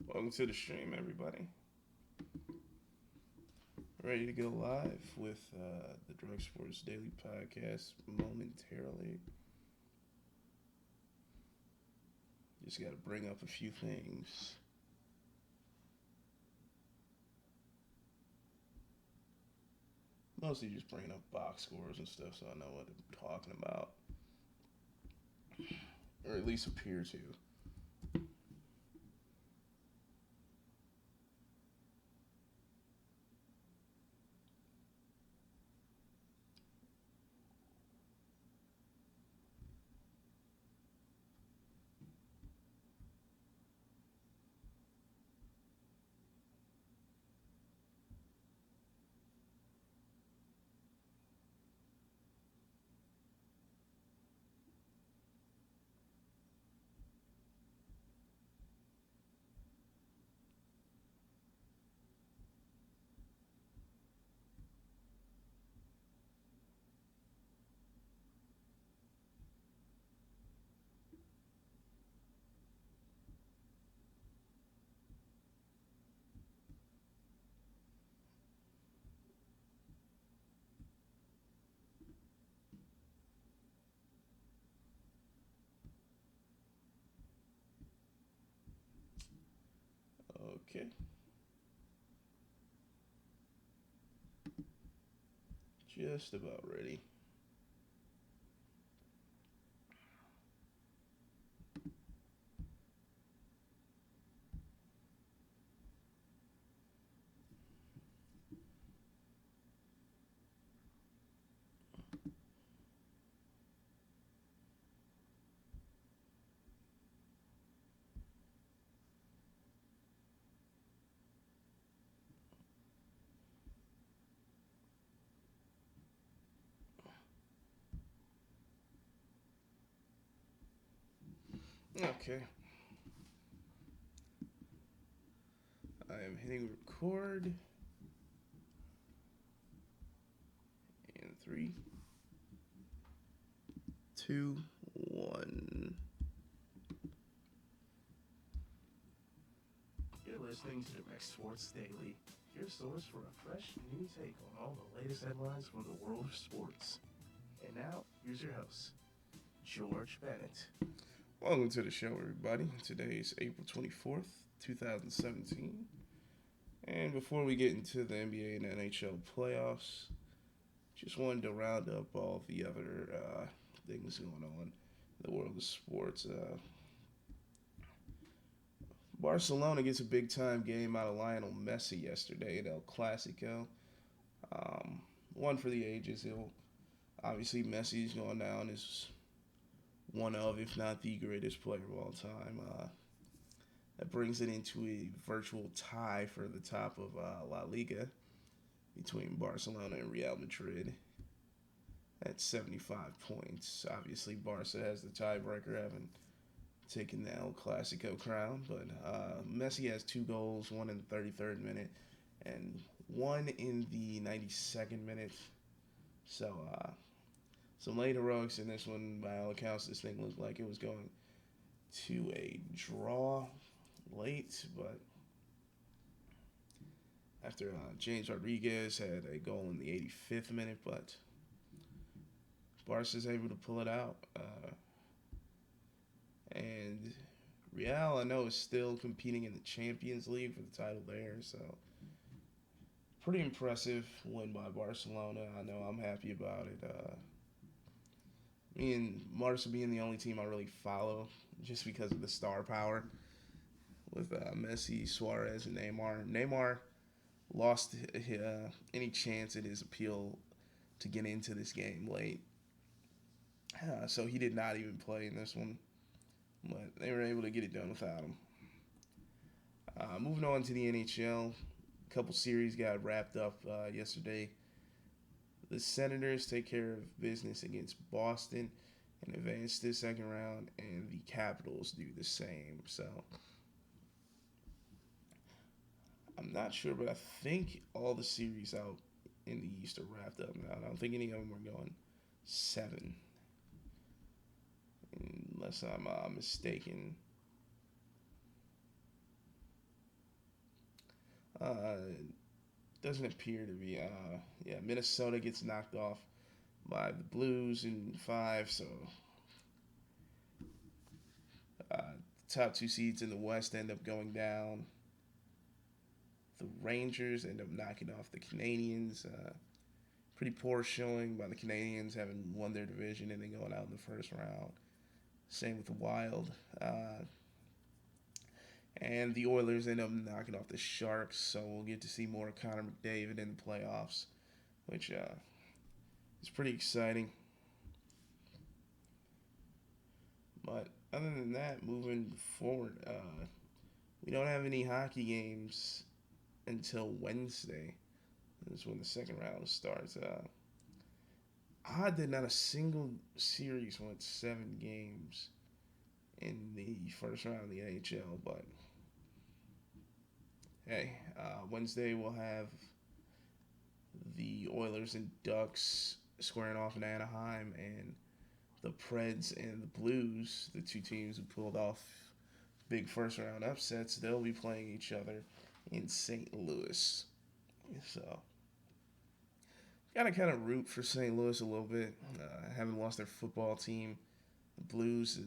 Welcome to the stream, everybody. Ready to go live with the Drug Sports Daily Podcast momentarily. Just got to bring up a few things. Mostly just bringing up box scores and stuff so I know what I'm talking about. Or at least appear to. Okay. Just about ready. Okay. I am hitting record in three, two, one. You're listening to Direct Sports Daily, your source for a fresh new take on all the latest headlines from the world of sports. And now, here's your host, George Bennett. Welcome to the show, everybody. Today is April 24th, 2017. And before we get into the NBA and NHL playoffs, just wanted to round up all the other things going on in the world of sports. Barcelona gets a big time game out of Lionel Messi yesterday at El Clasico. One for the ages. He'll obviously Messi's going down as one of, if not the greatest player of all time. That brings it into a virtual tie for the top of La Liga between Barcelona and Real Madrid at 75 points. Obviously, Barca has the tiebreaker, having taken the El Clasico crown. But Messi has 2 goals, one in the 33rd minute and one in the 92nd minute. So, some late heroics in this one. By all accounts, this thing looked like it was going to a draw late, but after James Rodriguez had a goal in the 85th minute, but Barca's able to pull it out. And Real, I know, is still competing in the Champions League for the title there, so pretty impressive win by Barcelona. I know I'm happy about it. Me and Barca being the only team I really follow just because of the star power with Messi, Suarez, and Neymar. Neymar lost any chance at his appeal to get into this game late. So he did not even play in this one, but they were able to get it done without him. Moving on to the NHL, a couple series got wrapped up yesterday. The Senators take care of business against Boston and advance to the second round, and the Capitals do the same. So I'm not sure, but I think all the series out in the East are wrapped up now. I don't think any of them are going seven, unless I'm mistaken. Doesn't appear to be. Yeah, Minnesota gets knocked off by the Blues in 5, so top two seeds in the West end up going down. The Rangers end up knocking off the Canadiens. Pretty poor showing by the Canadiens, having won their division and then going out in the first round. Same with the Wild. And the Oilers end up knocking off the Sharks, so we'll get to see more of Connor McDavid in the playoffs, which is pretty exciting. But other than that, moving forward, we don't have any hockey games until Wednesday. That's when the second round starts. Odd that not a single series went 7 games in the first round of the NHL, but hey, Wednesday we'll have the Oilers and Ducks squaring off in Anaheim, and the Preds and the Blues, the two teams who pulled off big first round upsets, they'll be playing each other in St. Louis. So, gotta kind of root for St. Louis a little bit. Haven't lost their football team. The Blues,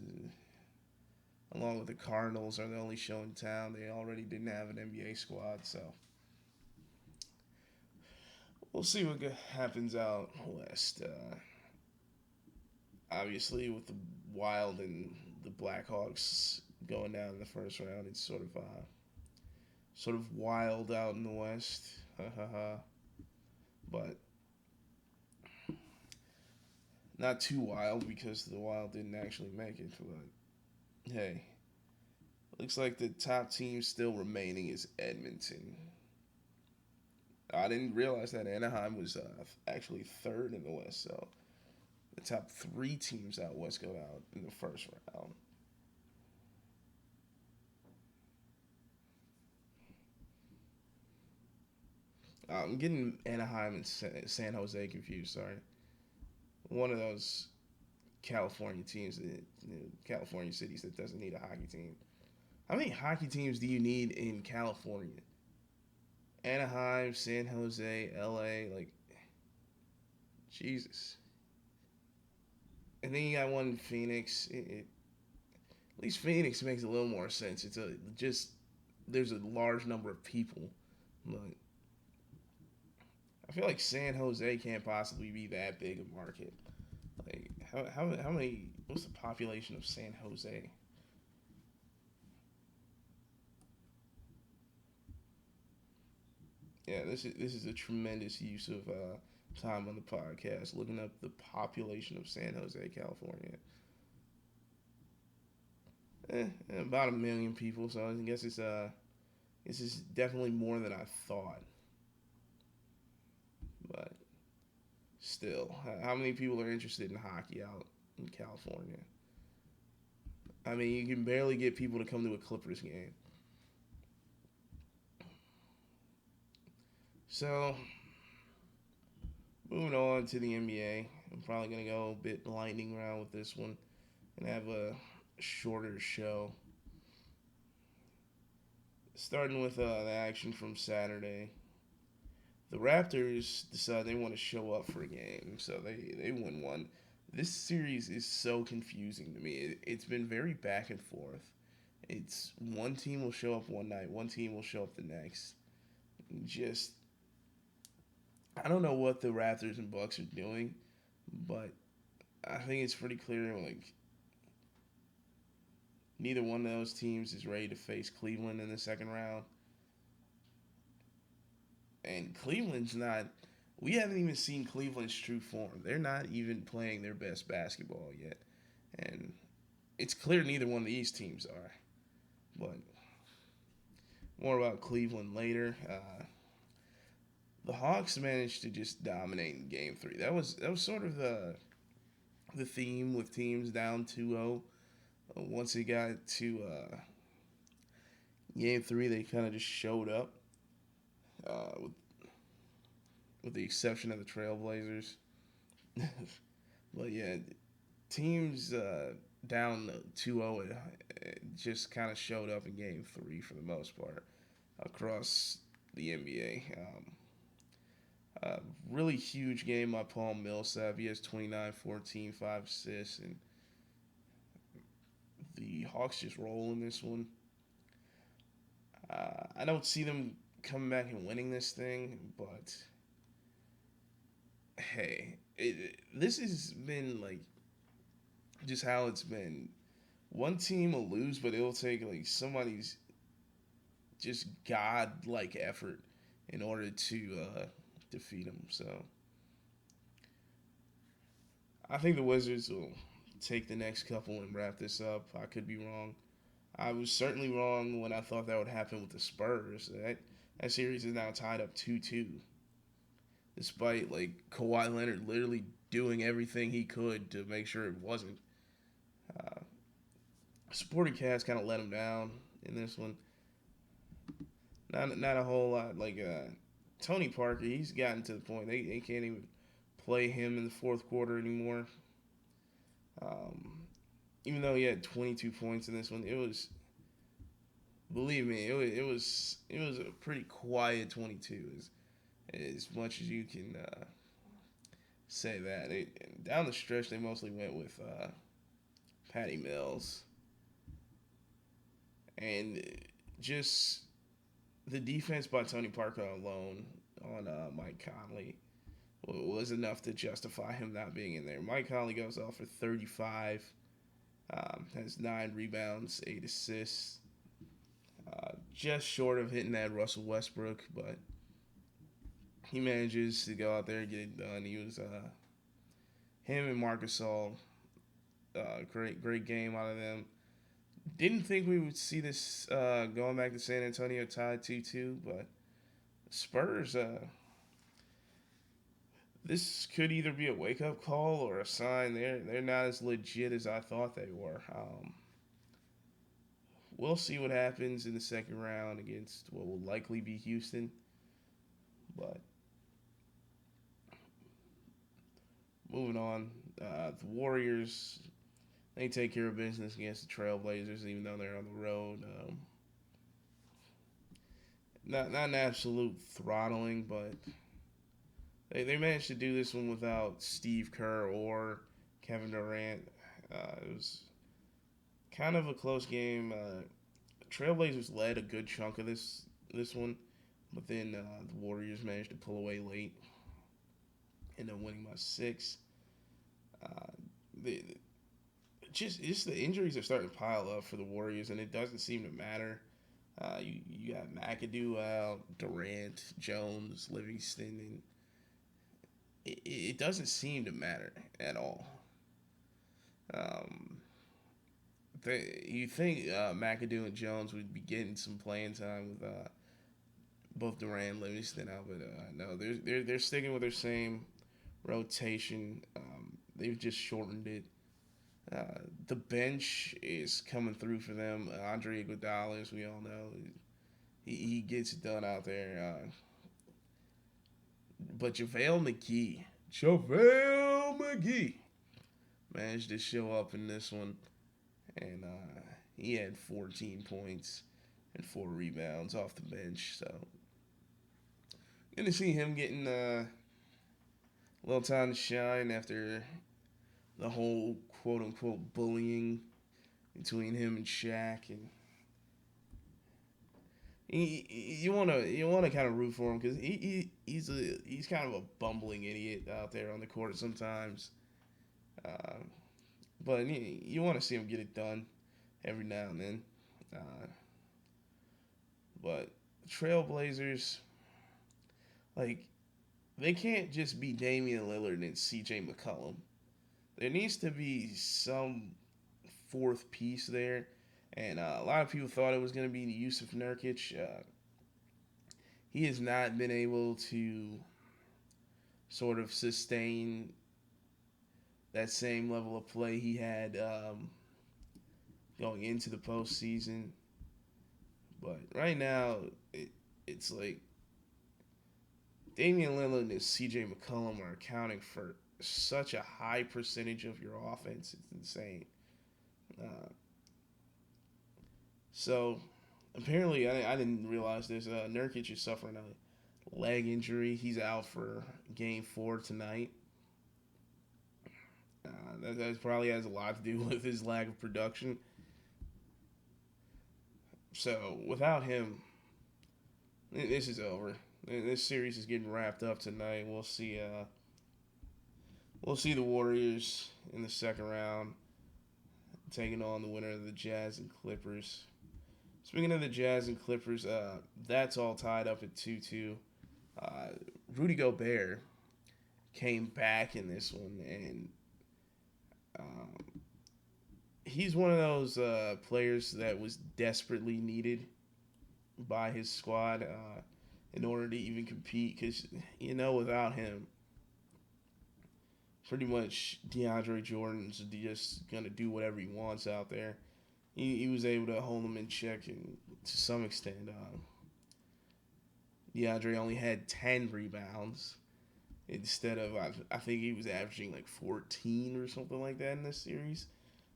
along with the Cardinals, are the only show in town. They already didn't have an NBA squad, so we'll see what happens out west. Obviously, with the Wild and the Blackhawks going down in the first round, it's sort of wild out in the West. But not too wild because the Wild didn't actually make it. But hey, looks like the top team still remaining is Edmonton. I didn't realize that Anaheim was actually third in the West, so the top 3 teams out west go out in the first round. I'm getting Anaheim and San Jose confused. Sorry, one of those California teams, California cities that doesn't need a hockey team. How many hockey teams do you need in California? Anaheim, San Jose, LA, like Jesus. And then you got one in Phoenix. At least Phoenix makes a little more sense. It's just there's a large number of people, but I feel like San Jose can't possibly be that big a market. Like how many? What's the population of San Jose? Yeah, this is a tremendous use of time on the podcast, looking up the population of San Jose, California. About 1 million people, so I guess this is definitely more than I thought. But still, how many people are interested in hockey out in California? I mean, you can barely get people to come to a Clippers game. So, moving on to the NBA, I'm probably going to go a bit lightning round with this one and have a shorter show. Starting with the action from Saturday. The Raptors decide they want to show up for a game, so they win one. This series is so confusing to me. It's been very back and forth. It's one team will show up one night, one team will show up the next. Just I don't know what the Raptors and Bucks are doing, but I think it's pretty clear like neither one of those teams is ready to face Cleveland in the second round. And Cleveland's not. We haven't even seen Cleveland's true form. They're not even playing their best basketball yet, and it's clear neither one of these teams are. But more about Cleveland later. The Hawks managed to just dominate in Game 3. That was sort of the theme with teams down 2-0. Once it got to Game 3, they kind of just showed up. With the exception of the Trailblazers. But yeah, teams down 2-0 just kind of showed up in Game 3 for the most part across the NBA. Uh, really huge game by Paul Millsap. He has 29, 14, 5 assists, and the Hawks just roll in this one. I don't see them coming back and winning this thing, but hey, this has been like just how it's been. One team will lose, but it'll take like somebody's just god-like effort in order to defeat them. So I think the Wizards will take the next couple and wrap this up. I could be wrong. I was certainly wrong when I thought that would happen with the Spurs. That series is now tied up 2-2, despite like Kawhi Leonard literally doing everything he could to make sure it wasn't. Uh, Supporting cast kind of let him down in this one. Not a whole lot. Like Tony Parker, he's gotten to the point they can't even play him in the fourth quarter anymore. Um, Even though he had 22 points in this one, it was, believe me, it was a pretty quiet 22 as much as you can say that. Down the stretch, they mostly went with Patty Mills, and just the defense by Tony Parker alone on Mike Conley was enough to justify him not being in there. Mike Conley goes off for 35, has 9 rebounds, 8 assists, just short of hitting that Russell Westbrook, but he manages to go out there and get it done. He was him and Marcus All, great game out of them. Didn't think we would see this going back to San Antonio tied 2-2, but Spurs, this could either be a wake up call or a sign they're not as legit as I thought they were. We'll see what happens in the second round against what will likely be Houston, but moving on, the Warriors, they take care of business against the Trailblazers, even though they're on the road. Not an absolute throttling, but they managed to do this one without Steve Kerr or Kevin Durant. It was kind of a close game. Trailblazers led a good chunk of this one, but then the Warriors managed to pull away late, end up winning by 6. The just the injuries are starting to pile up for the Warriors, and it doesn't seem to matter. You got McAdoo out, Durant, Jones, Livingston, and it doesn't seem to matter at all. Um, you think McAdoo and Jones would be getting some playing time with both Durant and Livingston out, but no, they're sticking with their same rotation. They've just shortened it. The bench is coming through for them. Andre Iguodala, as we all know, he gets it done out there. But JaVale McGee managed to show up in this one, and he had 14 points and 4 rebounds off the bench. So, good to see him getting a little time to shine after the whole quote unquote bullying between him and Shaq, and you wanna kind of root for him because he's kind of a bumbling idiot out there on the court sometimes, uh, but you want to see him get it done every now and then. But Trailblazers, like, they can't just be Damian Lillard and C.J. McCollum. There needs to be some fourth piece there. And a lot of people thought it was going to be Yusuf Nurkic. He has not been able to sort of sustain that same level of play he had going into the postseason. But right now, it's like Damian Lillard and C.J. McCollum are accounting for such a high percentage of your offense. It's insane. So, Apparently, I didn't realize this. Nurkic is suffering a leg injury. He's out for Game 4 tonight. That probably has a lot to do with his lack of production. So without him, this is over. This series is getting wrapped up tonight. We'll see. We'll see the Warriors in the second round taking on the winner of the Jazz and Clippers. Speaking of the Jazz and Clippers, that's all tied up at 2-2. Uh, Rudy Gobert came back in this one, and um, he's one of those players that was desperately needed by his squad in order to even compete. Because without him, pretty much DeAndre Jordan's just gonna do whatever he wants out there. He was able to hold him in check, and to some extent, DeAndre only had 10 rebounds instead of I think he was averaging like 14 or something like that in this series.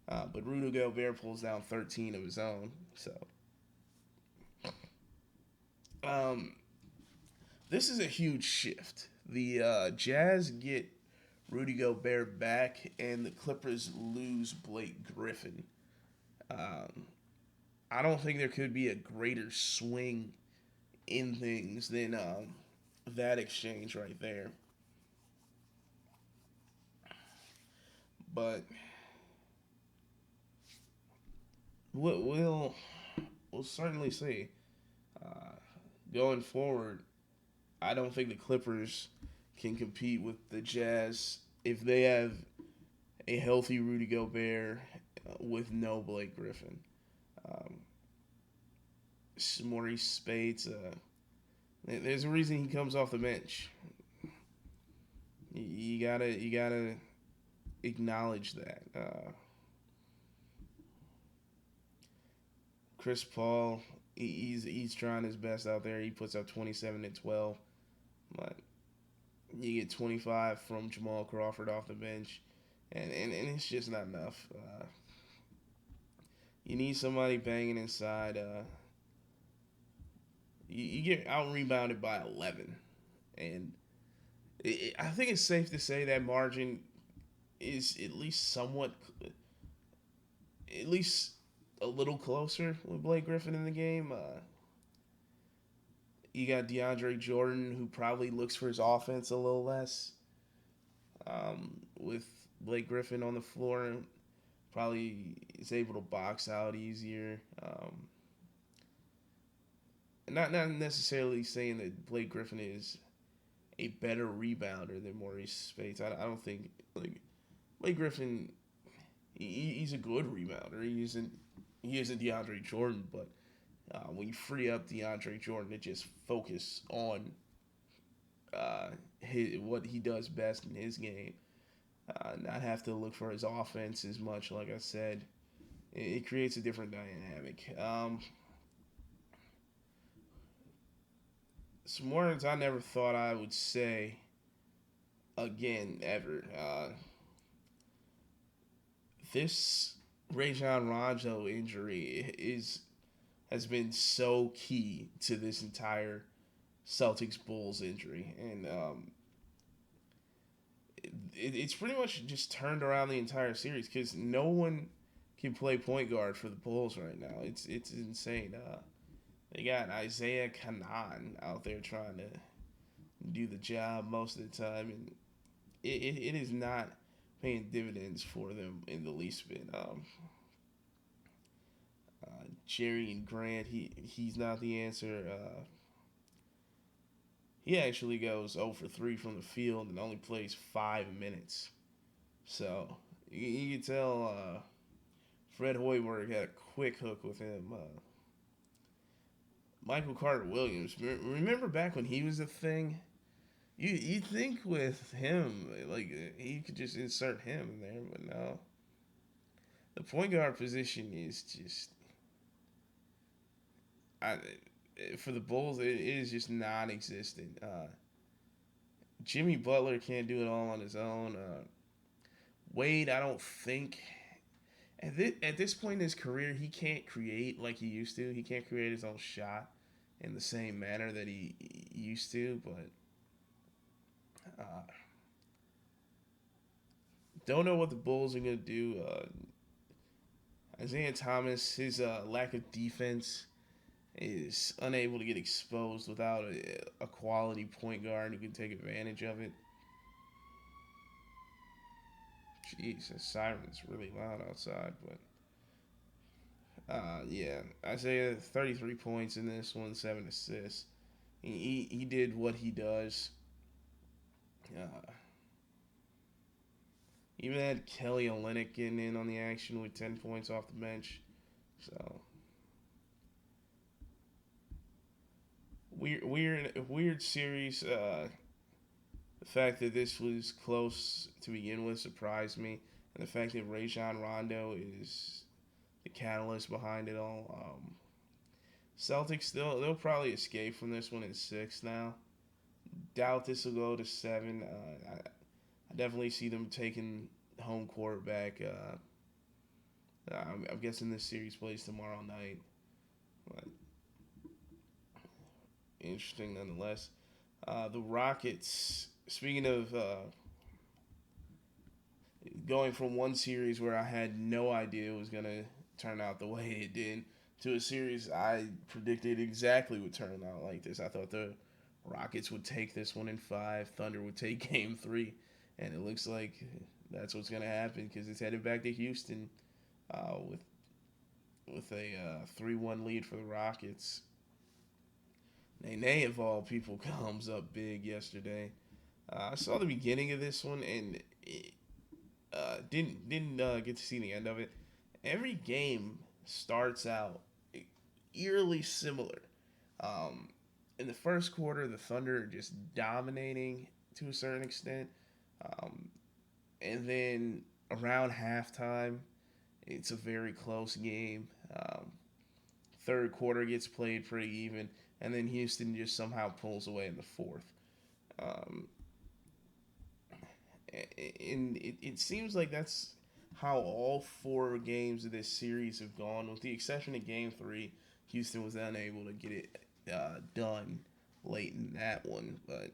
But Rudy Gobert pulls down 13 of his own. So um, this is a huge shift. The Jazz get Rudy Gobert back, and the Clippers lose Blake Griffin. Um, I don't think there could be a greater swing in things than that exchange right there. But we'll we'll certainly see. Uh, Going forward, I don't think the Clippers can compete with the Jazz if they have a healthy Rudy Gobert with no Blake Griffin. Um, Maurice Spates, there's a reason he comes off the bench. You gotta acknowledge that. Chris Paul, he's trying his best out there. He puts up 27 and 12, but you get 25 from Jamal Crawford off the bench, and it's just not enough. You need somebody banging inside. You get out rebounded by 11, and I think it's safe to say that margin is at least somewhat, at least a little closer with Blake Griffin in the game. You got DeAndre Jordan, who probably looks for his offense a little less with Blake Griffin on the floor. Probably is able to box out easier. Not necessarily saying that Blake Griffin is a better rebounder than Maurice Spates. I don't think like Blake Griffin. He's a good rebounder. He isn't DeAndre Jordan, but when you free up DeAndre Jordan to just focus on what he does best in his game, not have to look for his offense as much. Like I said, it creates a different dynamic. Some words I never thought I would say again ever. This Rajon Rondo injury has been so key to this entire Celtics Bulls injury, and it's pretty much just turned around the entire series because no one can play point guard for the Bulls right now. It's insane. They got Isaiah Kanan out there trying to do the job most of the time, and it is not paying dividends for them in the least bit. Jerry and Grant, he's not the answer. He actually goes 0 for 3 from the field and only plays 5 minutes. So you can tell Fred Hoiberg had a quick hook with him. Michael Carter Williams, remember back when he was a thing? You think with him, like he could just insert him in there, but no. The point guard position is just, I, for the Bulls, it is just non-existent. Jimmy Butler can't do it all on his own. Wade, I don't think At this point in his career, he can't create like he used to. He can't create his own shot in the same manner that he used to. But don't know what the Bulls are gonna do. Isaiah Thomas, his lack of defense is unable to get exposed without a quality point guard who can take advantage of it. Jeez, the siren's really loud outside, but yeah, Isaiah 33 points in this one, 7 assists. He did what he does. Uh, Even had Kelly Olynyk getting in on the action with 10 points off the bench. So weird series. The fact that this was close to begin with surprised me, and the fact that Rajon Rondo is the catalyst behind it all. Celtics they'll probably escape from this one in 6 now. Doubt this will go to 7. I definitely see them taking home court back. I'm guessing this series plays tomorrow night. But interesting nonetheless. The Rockets. Speaking of going from one series where I had no idea it was gonna turn out the way it did to a series I predicted exactly would turn out like this. I thought the Rockets would take this one in 5. Thunder would take Game 3, and it looks like that's what's gonna happen because it's headed back to Houston with a 3-1 lead for the Rockets. Nene, of all people, comes up big yesterday. I saw the beginning of this one and didn't get to see the end of it. Every game starts out eerily similar. In the first quarter, the Thunder are just dominating to a certain extent, um, and then around halftime, it's a very close game. Third quarter gets played pretty even, and then Houston just somehow pulls away in the fourth. Um, and it seems like that's how all 4 games of this series have gone, with the exception of Game 3. Houston was unable to get it done late in that one. But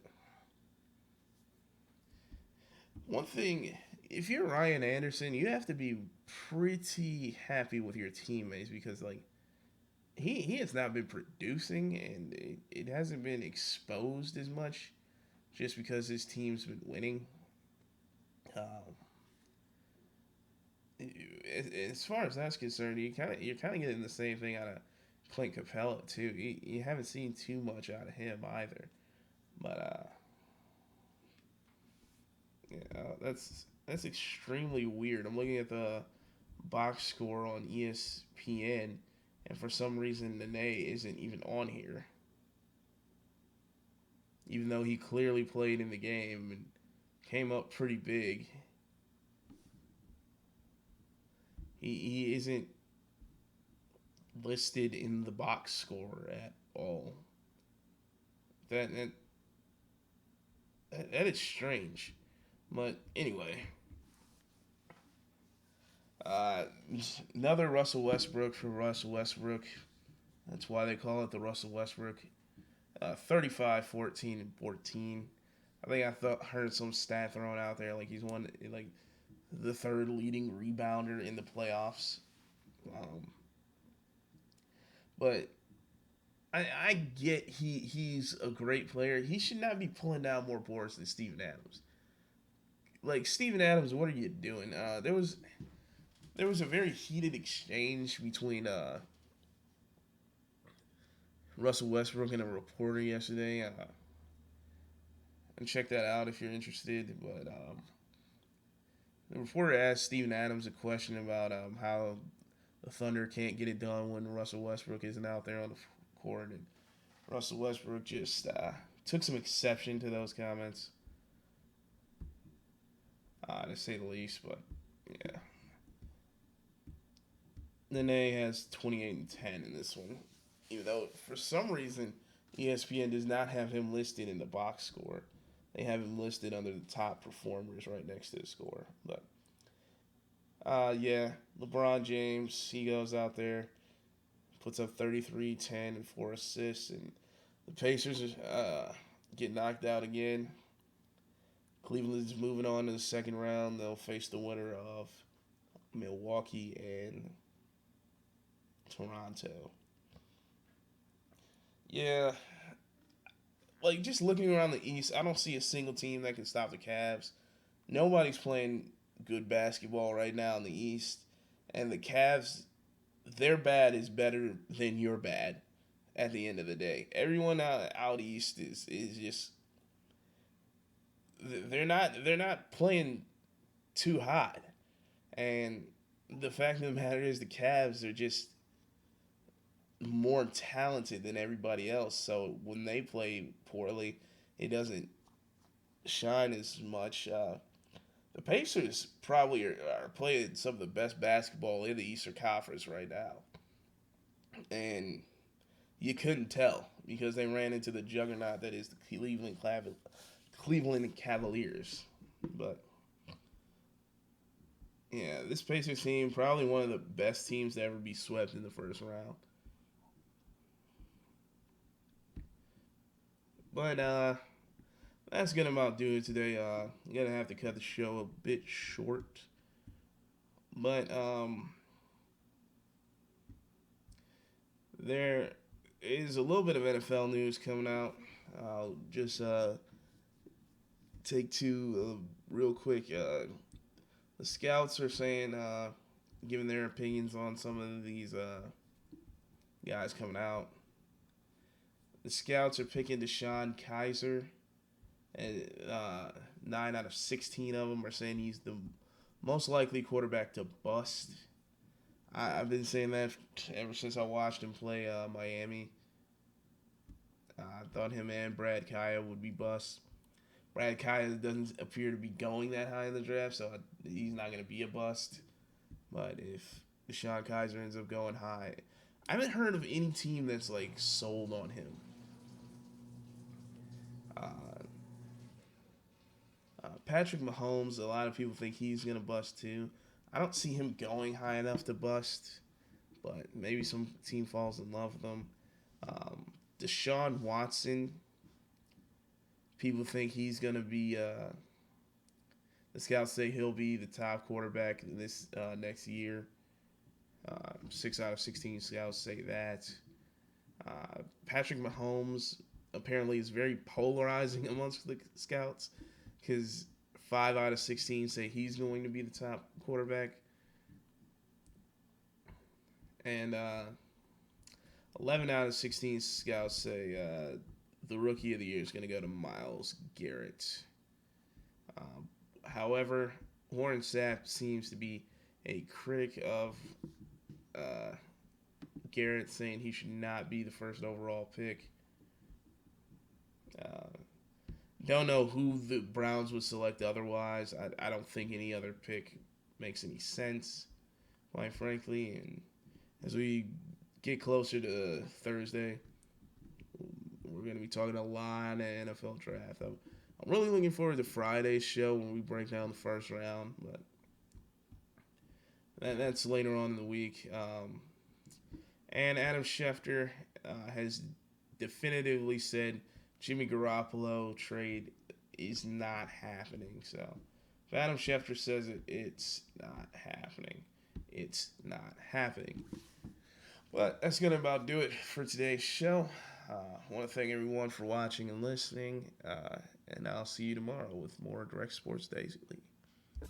one thing, if you're Ryan Anderson, you have to be pretty happy with your teammates because, like, he has not been producing and it hasn't been exposed as much just because his team's been winning. Um, as far as that's concerned, you're kind of getting the same thing out of Clint Capella too. You haven't seen too much out of him either, but yeah, that's extremely weird. I'm looking at the box score on ESPN, and for some reason Nene isn't even on here, even though he clearly played in the game and came up pretty big. He isn't listed in the box score at all. That that, that is strange. But anyway, uh, another Russell Westbrook for Russell Westbrook. That's why they call it the Russell Westbrook. 35, 14, and 14. I think heard some stat thrown out there like he's like the third leading rebounder in the playoffs. Um, but I get he's a great player. He should not be pulling down more boards than Steven Adams. Like Steven Adams, what are you doing? There was a very heated exchange between Russell Westbrook and a reporter yesterday. And check that out if you're interested. But the reporter asked Steven Adams a question about how the Thunder can't get it done when Russell Westbrook isn't out there on the court, and Russell Westbrook just took some exception to those comments, to say the least. But yeah, Nene has 28 and 10 in this one, even though for some reason ESPN does not have him listed in the box score. They have him listed under the top performers right next to the score. But Yeah, LeBron James, he goes out there, puts up 33, 10, and 4 assists, and the Pacers get knocked out again. Cleveland's moving on to the second round. They'll face the winner of Milwaukee and Toronto. Yeah, like just looking around the East, I don't see a single team that can stop the Cavs. Nobody's playing good basketball right now in the East, and the Cavs, their bad is better than your bad. At the end of the day, everyone out east is just they're not playing too hot, and the fact of the matter is the Cavs are just more talented than everybody else. So when they play poorly, it doesn't shine as much. The Pacers probably are playing some of the best basketball in the Eastern Conference right now, and you couldn't tell because they ran into the juggernaut that is the Cleveland Cavaliers. But yeah, this Pacers team probably one of the best teams to ever be swept in the first round. But that's gonna about do it today. I'm gonna have to cut the show a bit short. But there is a little bit of NFL news coming out. I'll just take two real quick. The scouts are saying, giving their opinions on some of these guys coming out. The scouts are picking Deshaun Kaiser, and 9 out of 16 of them are saying he's the most likely quarterback to bust. I've been saying that ever since I watched him play Miami. I thought him and Brad Kaya would be bust. Brad Kaya doesn't appear to be going that high in the draft, so he's not going to be a bust. But if Deshaun Kaiser ends up going high, I haven't heard of any team that's like sold on him. Uh, Patrick Mahomes, a lot of people think he's going to bust too. I don't see him going high enough to bust, but maybe some team falls in love with him. Deshaun Watson, people think he's going to be. The scouts say he'll be the top quarterback this next year. 6 out of 16 scouts say that. Patrick Mahomes apparently is very polarizing amongst the scouts because 5 out of 16 say he's going to be the top quarterback, and 11 out of 16 scouts say the rookie of the year is going to go to Myles Garrett. However, Warren Sapp seems to be a critic of uh, Garrett, saying he should not be the first overall pick. Uh, don't know who the Browns would select otherwise. I don't think any other pick makes any sense, quite frankly. And as we get closer to Thursday, we're going to be talking a lot of NFL draft. I'm really looking forward to Friday's show when we break down the first round, but that's later on in the week. And Adam Schefter has definitively said Jimmy Garoppolo trade is not happening. So if Adam Schefter says it, it's not happening. It's not happening. But that's going to about do it for today's show. I want to thank everyone for watching and listening. And I'll see you tomorrow with more Direct Sports Daily.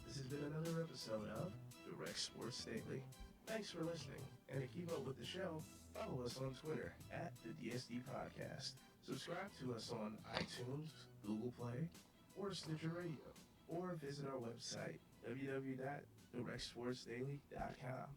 This has been another episode of Direct Sports Daily. Thanks for listening. And to keep up with the show, follow us on Twitter at the DSD Podcast. Subscribe to us on iTunes, Google Play, or Stitcher Radio. Or visit our website, www.directsportsdaily.com.